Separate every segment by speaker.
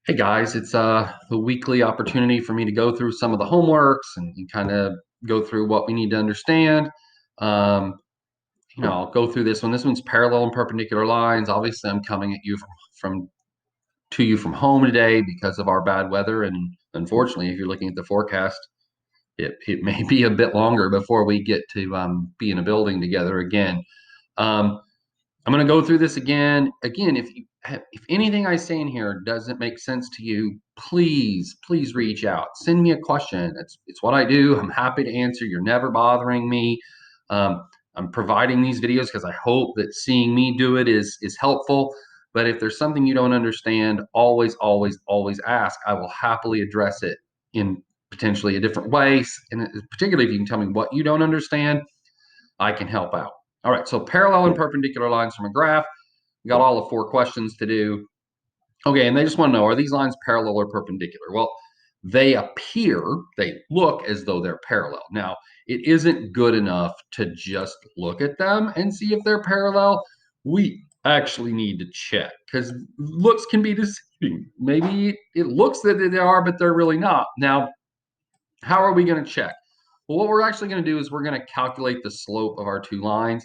Speaker 1: Hey guys, it's the weekly opportunity for me to go through some of the homeworks and kind of go through what we need to understand. Um, I'll go through this one. This one's parallel and perpendicular lines. Obviously, I'm coming at you from to you from home today because of our bad weather, and unfortunately, if you're looking at the forecast, it may be a bit longer before we get to be in a building together again. Um, I'm going to go through this again. Again, if anything I say in here doesn't make sense to you, please reach out. Send me a question. It's what I do. I'm happy to answer. You're never bothering me. Um, I'm providing these videos because I hope that seeing me do it is helpful. But if there's something you don't understand, always ask. I will happily address it in potentially a different way. And particularly if you can tell me what you don't understand, I can help out. All right, so parallel and perpendicular lines from a graph. We got all the four questions to do. Okay, and they just want to know, are these lines parallel or perpendicular? Well, they look as though they're parallel. Now, it isn't good enough to just look at them and see if they're parallel. We actually need to check because looks can be deceiving. Maybe it looks that they are, but they're really not. Now, how are we going to check? Well, what we're actually going to do is we're going to calculate the slope of our two lines.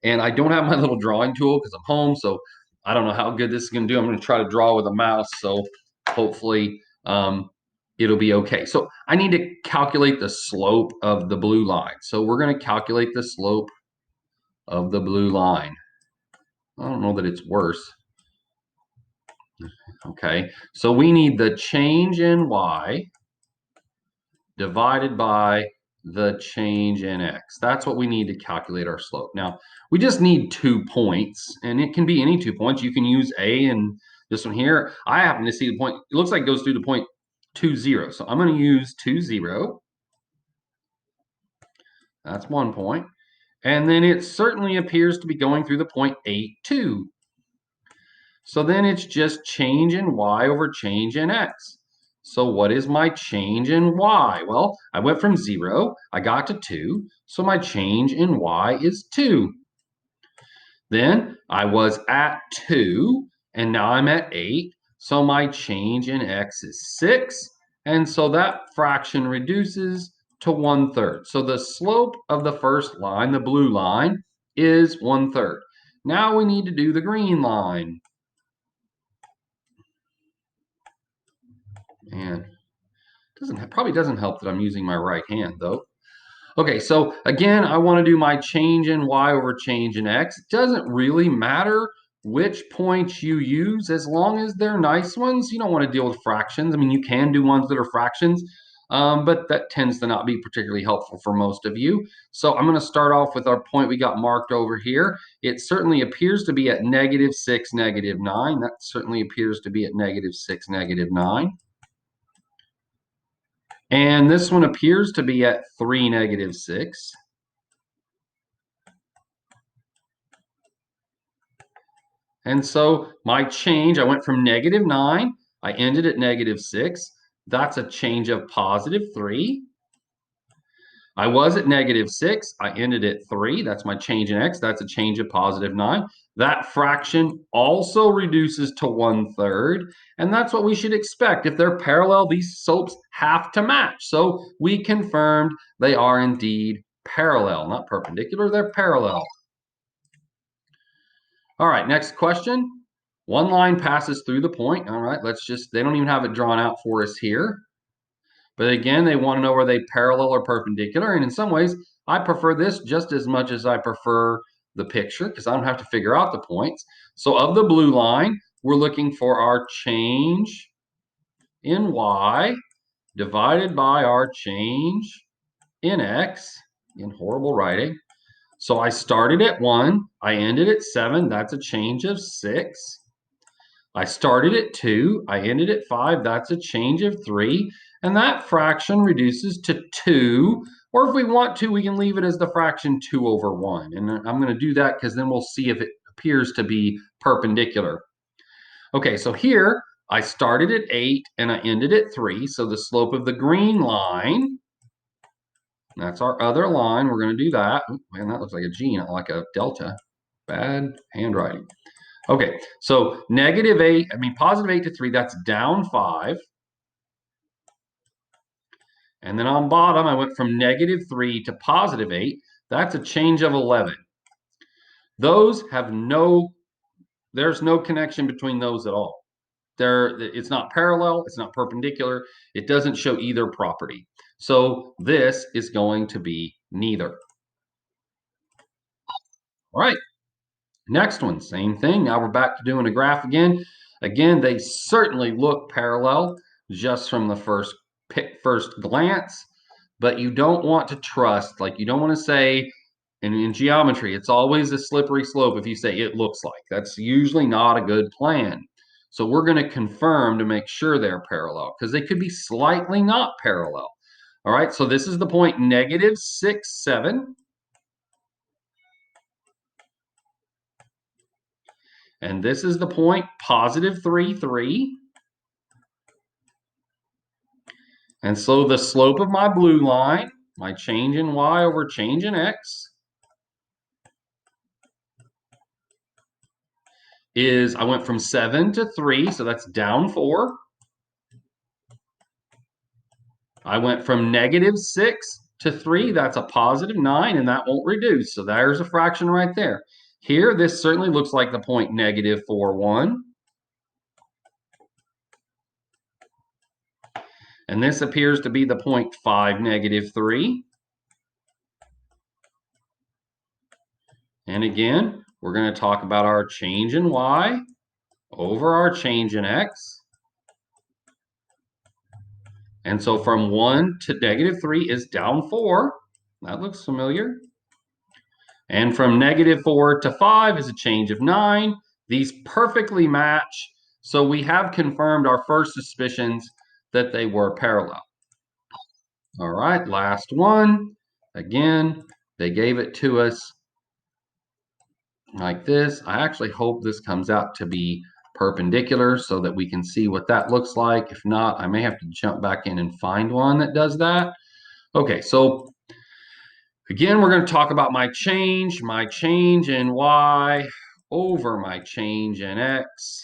Speaker 1: And I don't have my little drawing tool because I'm home, so I don't know how good this is going to do. I'm going to try to draw with a mouse, so hopefully it'll be okay. So I need to calculate the slope of the blue line. So we're going to calculate the slope of the blue line. I don't know that it's worse. Okay, so we need the change in y divided by the change in x. That's what we need to calculate our slope. Now, we just need 2 points, and it can be any 2 points. You can use A and this one here. I happen to see the point. It looks like it goes through the point 2, 0. So I'm going to use 2, 0. That's 1 point. And then it certainly appears to be going through the point 8, 2. So then it's just change in y over change in x. So what is my change in y? Well, I went from 0, I got to 2, so my change in y is 2. Then I was at 2, and now I'm at 8, so my change in x is 6, and so that fraction reduces to 1/3. So the slope of the first line, the blue line, is 1/3. Now we need to do the green line. And probably doesn't help that I'm using my right hand though. Okay, so again, I want to do my change in y over change in x. It doesn't really matter which points you use as long as they're nice ones. You don't want to deal with fractions. I mean, you can do ones that are fractions, but that tends to not be particularly helpful for most of you. So I'm going to start off with our point we got marked over here. It certainly appears to be at -6, -9. That certainly appears to be at -6, -9. And this one appears to be at 3, -6. And so my change, I went from -9, I ended at -6. That's a change of +3. I was at -6, I ended at 3. That's my change in x. That's a change of +9. That fraction also reduces to 1/3. And that's what we should expect. If they're parallel, these slopes have to match. So we confirmed they are indeed parallel, not perpendicular, they're parallel. All right, next question. One line passes through the point. All right, they don't even have it drawn out for us here. But again, they want to know, are they parallel or perpendicular? And in some ways, I prefer this just as much as I prefer the picture because I don't have to figure out the points. So of the blue line, we're looking for our change in y divided by our change in x, in horrible writing. So I started at 1, I ended at 7, that's a change of 6. I started at 2, I ended at 5, that's a change of 3, and that fraction reduces to 2, or if we want to, we can leave it as the fraction 2 over 1. And I'm going to do that because then we'll see if it appears to be perpendicular. Okay, so here I started at 8 and I ended at 3, so the slope of the green line, that's our other line, we're going to do that. Ooh, man, that looks like a G, not like a delta. Bad handwriting. Okay, so positive 8 to 3, that's down 5. And then on bottom, I went from negative 3 to positive 8. That's a change of 11. Those have there's no connection between those at all. It's not parallel, it's not perpendicular, it doesn't show either property. So this is going to be neither. All right, next one, same thing. Now we're back to doing a graph again. Again, they certainly look parallel just from the first glance, but you don't want to trust, like you don't want to say, in geometry, it's always a slippery slope if you say it looks like. That's usually not a good plan. So we're going to confirm to make sure they're parallel because they could be slightly not parallel. All right, so this is the point negative 6, 7. And this is the point positive 3, 3. And so the slope of my blue line, my change in y over change in x, is I went from 7 to 3, so that's down 4. I went from negative 6 to 3, that's a positive 9, and that won't reduce. So there's a fraction right there. Here, this certainly looks like the point negative 4, 1. And this appears to be the point 5, negative 3. And again, we're going to talk about our change in y over our change in x. And so from 1 to negative 3 is down 4. That looks familiar. And from negative 4 to 5 is a change of 9. These perfectly match. So we have confirmed our first suspicions that they were parallel. All right, last one. Again, they gave it to us like this. I actually hope this comes out to be perpendicular so that we can see what that looks like. If not, I may have to jump back in and find one that does that. Okay, so again, we're going to talk about my change in y over my change in x.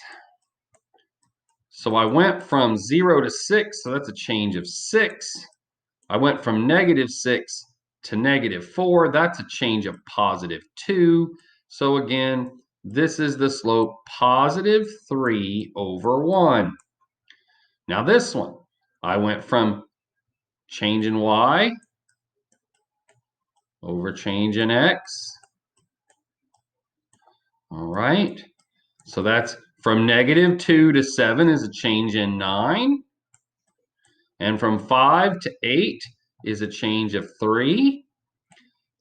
Speaker 1: So I went from 0 to 6, so that's a change of 6. I went from negative 6 to negative 4, that's a change of positive 2. So again, this is the slope positive 3 over 1. Now this one, I went from change in y over change in x. All right, so that's from negative 2 to 7 is a change in 9. And from 5 to 8 is a change of 3.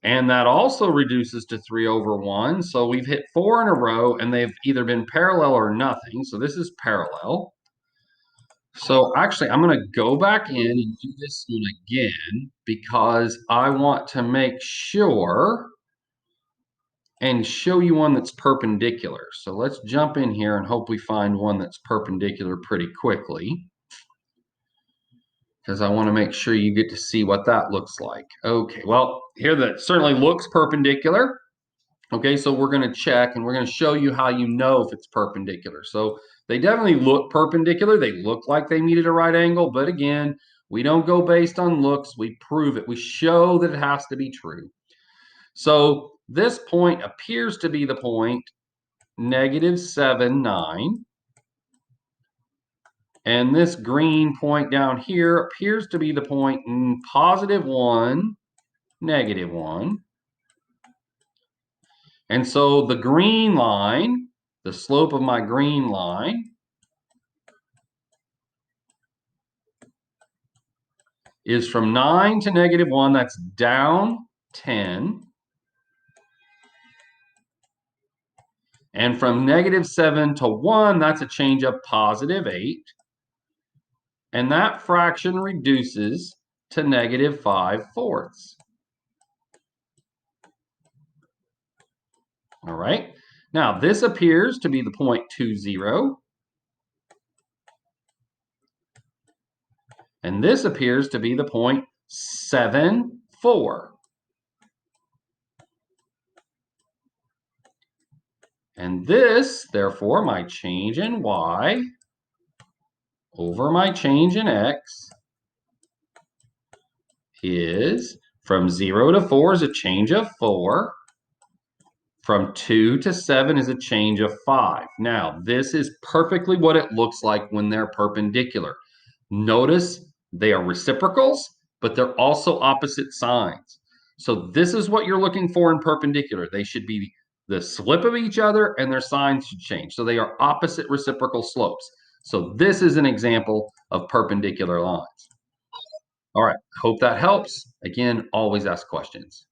Speaker 1: And that also reduces to 3 over 1. So we've hit 4 in a row, and they've either been parallel or nothing. So this is parallel. So actually, I'm going to go back in and do this one again because I want to make sure and show you one that's perpendicular. So let's jump in here and hope we find one that's perpendicular pretty quickly, because I want to make sure you get to see what that looks like. Okay, well, here that certainly looks perpendicular. Okay, so we're going to check and we're going to show you how you know if it's perpendicular. So they definitely look perpendicular. They look like they meet at a right angle, but again, we don't go based on looks. We prove it. We show that it has to be true. So this point appears to be the point negative 7, 9. And this green point down here appears to be the point positive 1, negative 1. And so the green line, the slope of my green line, is from 9 to negative 1. That's down 10. And from negative 7 to 1, that's a change of positive 8. And that fraction reduces to negative 5/4. All right. Now, this appears to be the point 2, 0. And this appears to be the point 7, 4. And this, therefore, my change in y over my change in x is from 0 to 4 is a change of 4. From 2 to 7 is a change of 5. Now, this is perfectly what it looks like when they're perpendicular. Notice they are reciprocals, but they're also opposite signs. So this is what you're looking for in perpendicular. They should be the slip of each other and their signs should change. So they are opposite reciprocal slopes. So this is an example of perpendicular lines. All right, hope that helps. Again, always ask questions.